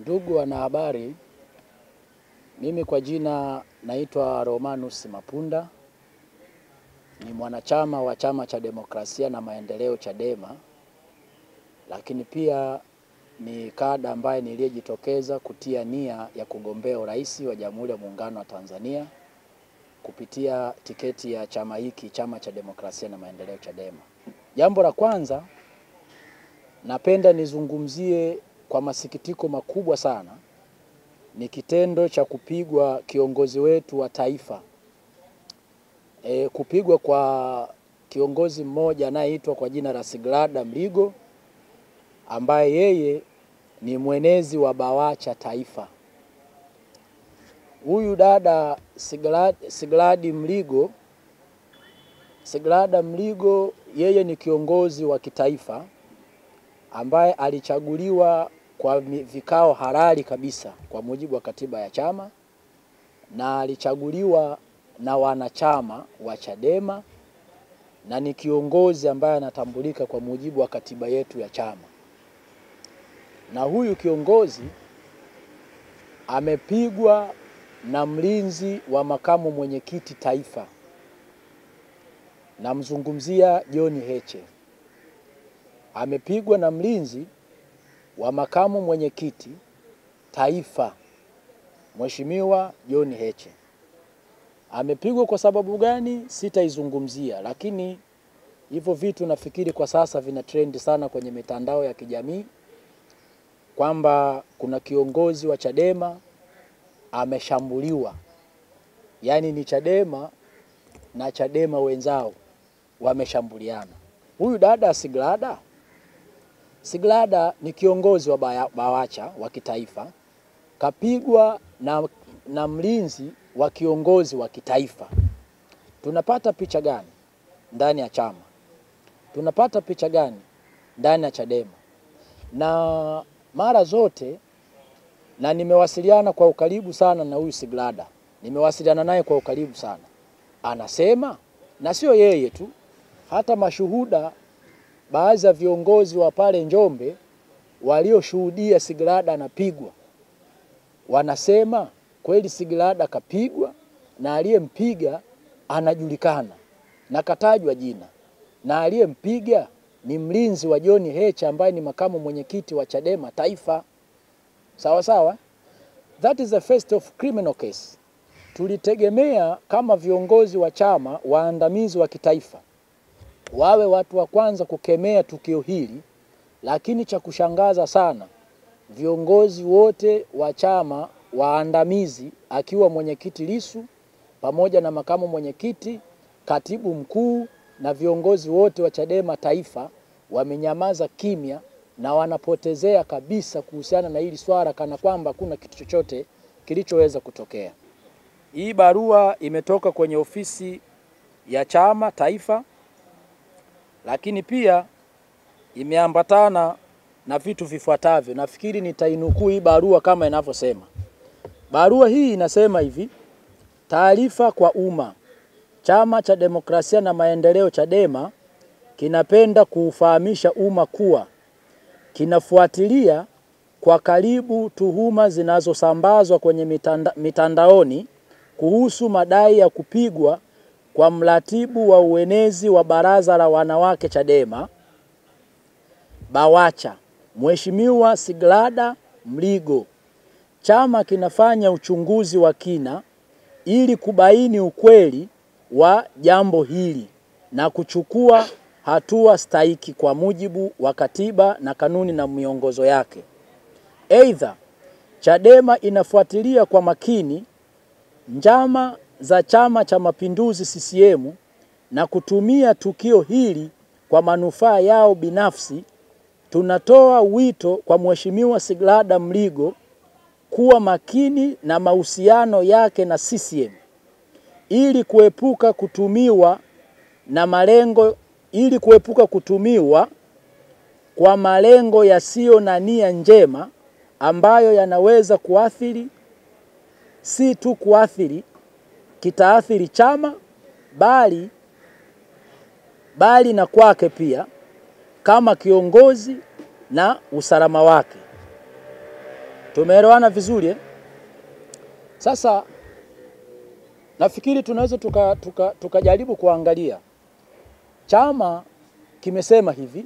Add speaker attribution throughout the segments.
Speaker 1: Ndugu wanahabari, mimi kwa jina naitwa Romanus Mapunda, ni mwanachama wa Chama cha Demokrasia na Maendeleo Chadema, lakini pia ni kada ambaye niliyejitokeza kutia nia ya kugombea urais wa Jamhuri ya Muungano wa Tanzania kupitia tiketi ya chama hiki, Chama cha Demokrasia na Maendeleo Chadema. Jambo la kwanza, napenda nizungumzie kwa masikitiko makubwa sana ni kitendo cha kupigwa kiongozi wetu wa taifa. Kupigwa kwa kiongozi mmoja anayeitwa kwa jina la Sigrada Mligo, ambaye yeye ni mwenezi wa BAWACHA taifa. Huyu dada Sigrada Mligo yeye ni kiongozi wa kitaifa ambaye alichaguliwa kwa vikao halali kabisa kwa mujibu wa katiba ya chama, na alichaguliwa na wanachama wa Chadema, na ni kiongozi ambaye anatambulika kwa mujibu wa katiba yetu ya chama. Na huyu kiongozi amepigwa na mlinzi wa makamu mwenyekiti taifa, namzungumzia John Heche. Amepigwa na mlinzi wa makamu mwenyekiti taifa, Mheshimiwa John Heche. Amepigwa kwa sababu gani? Sitaizungumzia, lakini hivyo vitu nafikiri kwa sasa vina trend sana kwenye mitandao ya kijamii kwamba kuna kiongozi wa Chadema ameshambuliwa. Yaani ni Chadema na Chadema wenzao wameshambuliana. Huyu dada Sigrada ni kiongozi wa BAWACHA wa kitaifa, kapigwa na mlinzi wa kiongozi wa kitaifa. Tunapata picha gani ndani ya chama? Tunapata picha gani ndani ya Chadema? Na mara zote, na nimewasiliana kwa ukaribu sana na huyu Sigrada, nimewasiliana naye kwa ukaribu sana. Anasema, na sio yeye tu, hata mashuhuda, baadhi ya viongozi wa pale Njombe walioshuhudia Sigrada anapigwa wanasema kweli Sigrada kapigwa, na aliyempiga anajulikana na katajwa jina, na aliyempiga ni mlinzi wa John Heche ambaye ni makamu mwenyekiti wa Chadema taifa. Sawa sawa? That is the first of criminal case. Tulitegemea kama viongozi wa chama waandamizi wa kitaifa wawe watu wa kwanza kukemea tukio hili, lakini cha kushangaza sana, viongozi wote wa chama waandamizi akiwa mwenyekiti Lissu pamoja na makamu mwenyekiti, katibu mkuu na viongozi wote wa Chadema taifa wamenyamaza kimya na wanapotezea kabisa kuhusiana na hili swala, kana kwamba kuna kitu chochote kilichoweza kutokea. Hii barua imetoka kwenye ofisi ya chama taifa, lakini pia imeambatana na vitu vifuatavyo. Nafikiri nitainukuu hii barua kama inavyosema. Barua hii inasema hivi: taarifa kwa umma. Chama cha Demokrasia na Maendeleo Chadema kinapenda kuufahamisha umma kuwa kinafuatilia kwa karibu tuhuma zinazosambazwa kwenye mitandaoni kuhusu madai ya kupigwa kwa mratibu wa uenezi wa Baraza la Wanawake Chadema BAWACHA, Mheshimiwa Sigrada Mligo. Chama kinafanya uchunguzi wa kina ili kubaini ukweli wa jambo hili na kuchukua hatua stahiki kwa mujibu wa katiba na kanuni na miongozo yake. Aidha, Chadema inafuatilia kwa makini njama za Chama cha Mapinduzi CCM na kutumia tukio hili kwa manufaa yao binafsi. Tunatoa wito kwa Mheshimiwa Sigrada Mligo kuwa makini na mahusiano yake na CCM ili kuepuka kutumiwa kwa malengo yasiyo na nia njema ambayo yanaweza kuathiri, si tu kuathiri kitaathiri chama bali na kwake pia kama kiongozi na usalama wake. Tumeelewana vizuri eh? Sasa nafikiri tunaweza tukajaribu kuangalia. Chama kimesema hivi,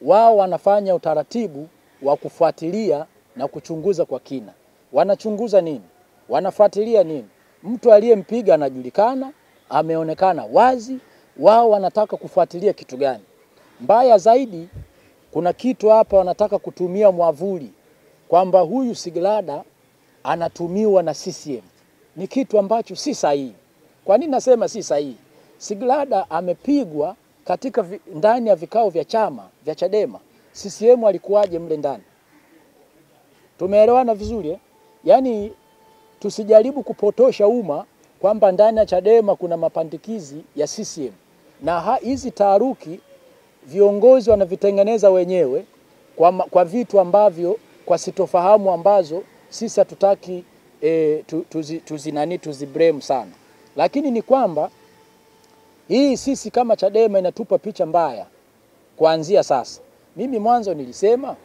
Speaker 1: wao wanafanya utaratibu wa kufuatilia na kuchunguza kwa kina. Wanachunguza nini? Wanafuatilia nini? Mtu aliyempiga anajulikana, ameonekana wazi, wao wanataka kufuatilia kitu gani? Mbaya zaidi, kuna kitu hapa wanataka kutumia mwavuli kwamba huyu Sigrada anatumiwa na CCM. Ni kitu ambacho si sahihi. Kwa nini nasema si sahihi? Sigrada amepigwa katika ndani ya vikao vya chama vya Chadema. CCM alikuwaje mle ndani? Tumeelewana vizuri eh? Yaani tusijaribu kupotosha umma kwamba ndani ya Chadema kuna mapandikizi ya CCM. Na hizi taharuki viongozi wanavitengeneza wenyewe kwa vitu ambavyo kwa sitofahamu ambazo sisi hatutaki tuziblame sana. Lakini ni kwamba hii sisi kama Chadema inatupa picha mbaya kuanzia sasa. Mimi mwanzo nilisema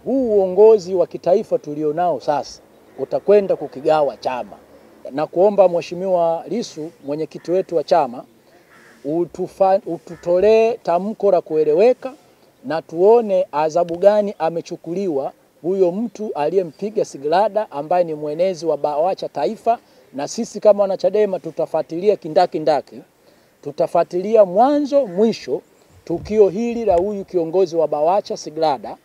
Speaker 1: huu uongozi wa kitaifa tulionao sasa utakwenda kukigawa chama. Na kuomba Mheshimiwa Lissu, mwenyekiti wetu wa chama, ututolee tamko la kueleweka na tuone adhabu gani amechukuliwa huyo mtu aliyempiga Sigrada ambaye ni mwenezi wa BAWACHA taifa. Na sisi kama wanachadema tutafuatilia kindaki, tutafuatilia mwanzo mwisho tukio hili la huyu kiongozi wa BAWACHA Sigrada,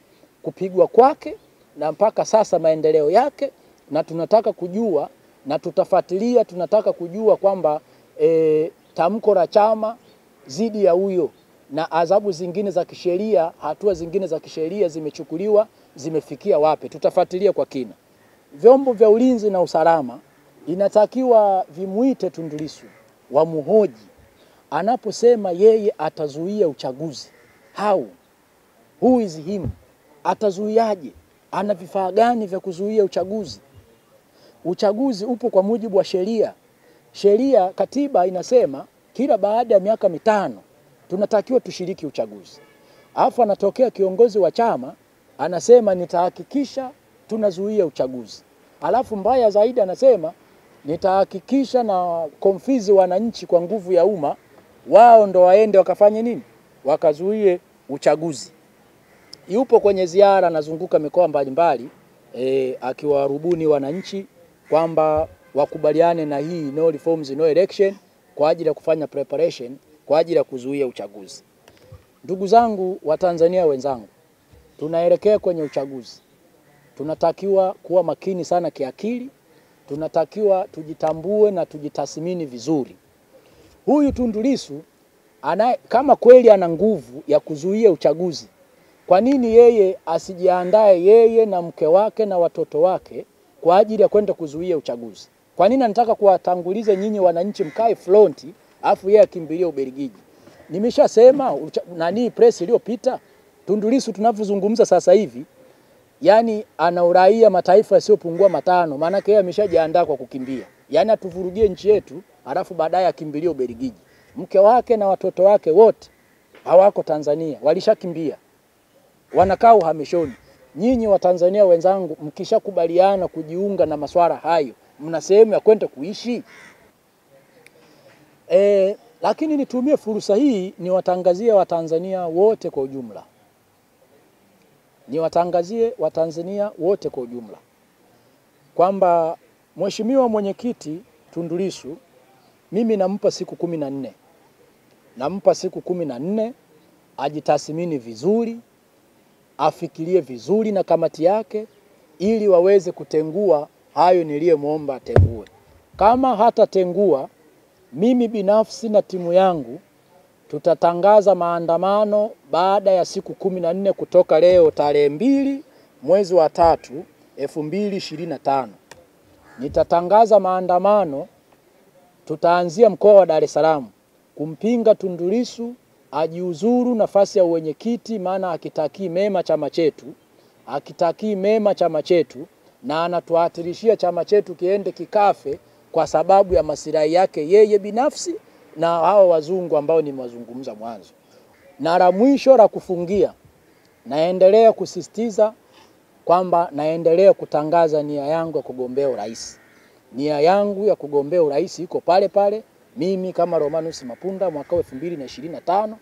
Speaker 1: kupigwa kwake na mpaka sasa maendeleo yake, na tunataka kujua na tutafuatilia, tunataka kujua kwamba tamko la chama zidi ya huyo na adhabu zingine za kisheria, hatua zingine za kisheria zimechukuliwa, zimefikia wapi. Tutafuatilia kwa kina. Vyombo vya ulinzi na usalama inatakiwa vimuite Tundu Lissu, wamuhoji anaposema yeye atazuia uchaguzi. Who is him? Atazuiaje? Ana vifaa gani vya kuzuia uchaguzi? Uchaguzi upo kwa mujibu wa sheria. Sheria, katiba inasema kila baada ya miaka 5 tunatakiwa tushiriki uchaguzi. Alafu anatokea kiongozi wa chama anasema nitahakikisha tunazuia uchaguzi. Alafu mbaya zaidi anasema nitahakikisha na konfizi wananchi kwa nguvu ya umma, wao ndo waende wakafanye nini? Wakazuie uchaguzi. Yupo kwenye ziara, anazunguka mikoa mbalimbali akiwarubuni wananchi kwamba wakubaliane na hii no reforms no election kwa ajili ya kufanya preparation kwa ajili ya kuzuia uchaguzi. Ndugu zangu wa Tanzania wenzangu, tunaelekea kwenye uchaguzi. Tunatakiwa kuwa makini sana kiakili, tunatakiwa tujitambue na tujitathmini vizuri. Huyu Tundu Lissu kama kweli ana nguvu ya kuzuia uchaguzi, kwa nini yeye asijiandae yeye na mke wake na watoto wake kwa ajili ya kwenda kuzuia uchaguzi? Kwa nini anataka kuwatanguliza nyinyi wananchi mkae fronti afu yeye akimbilia Ubelgiji? Nimeshasema press iliyopita, Tundu Lissu tunavyozungumza sasa hivi, yani ana uraia mataifa yasiyopungua 5, maana yeye ameshajiandaa kwa kukimbia. Yani atuvurugie nchi yetu alafu baadaye akimbilia Ubelgiji. Mke wake na watoto wake wote hawako Tanzania, walishakimbia. Wanakaa uhamishoni. Nyinyi wa Tanzania wenzangu, mkishakubaliana kujiunga na masuala hayo, mna sehemu ya kwenda kuishi. Lakini nitumie fursa hii niwatangazie Watanzania wote kwa ujumla. Niwatangazie Watanzania wote kwa ujumla kwamba Mheshimiwa mwenyekiti Tundu Lissu, mimi nampa siku 14. Nampa siku 14 ajitathmini vizuri, afikirie vizuri na kamati yake ili waweze kutengua hayo niliyemuomba atengue. Kama hata tengua, mimi binafsi na timu yangu tutatangaza maandamano baada ya siku 14 kutoka leo tarehe 2 mwezi wa 3 2025. Nitatangaza maandamano, tutaanzia mkoa wa Dar es Salaam kumpinga Tundu Lissu ajiuzuru nafasi ya uwenyekiti, maana akitakii mema chama chetu, na anatuhatirishia chama chetu kiende kikafe kwa sababu ya masilahi yake yeye binafsi na hao wazungu ambao nimewazungumza mwanzo. Na la mwisho la kufungia, naendelea kusisitiza kwamba naendelea kutangaza nia yangu ya kugombea urais. Nia yangu ya kugombea urais iko pale pale. Mimi kama Romanus Mapunda mwaka 2025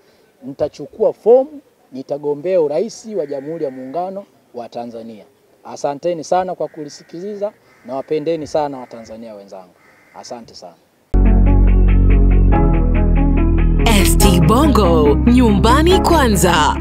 Speaker 1: nitachukua fomu, nitagombea urais wa Jamhuri ya Muungano wa Tanzania. Asanteni sana kwa kulisikiliza na wapendeni sana Watanzania wenzangu. Asante sana.
Speaker 2: ST Bongo, nyumbani kwanza.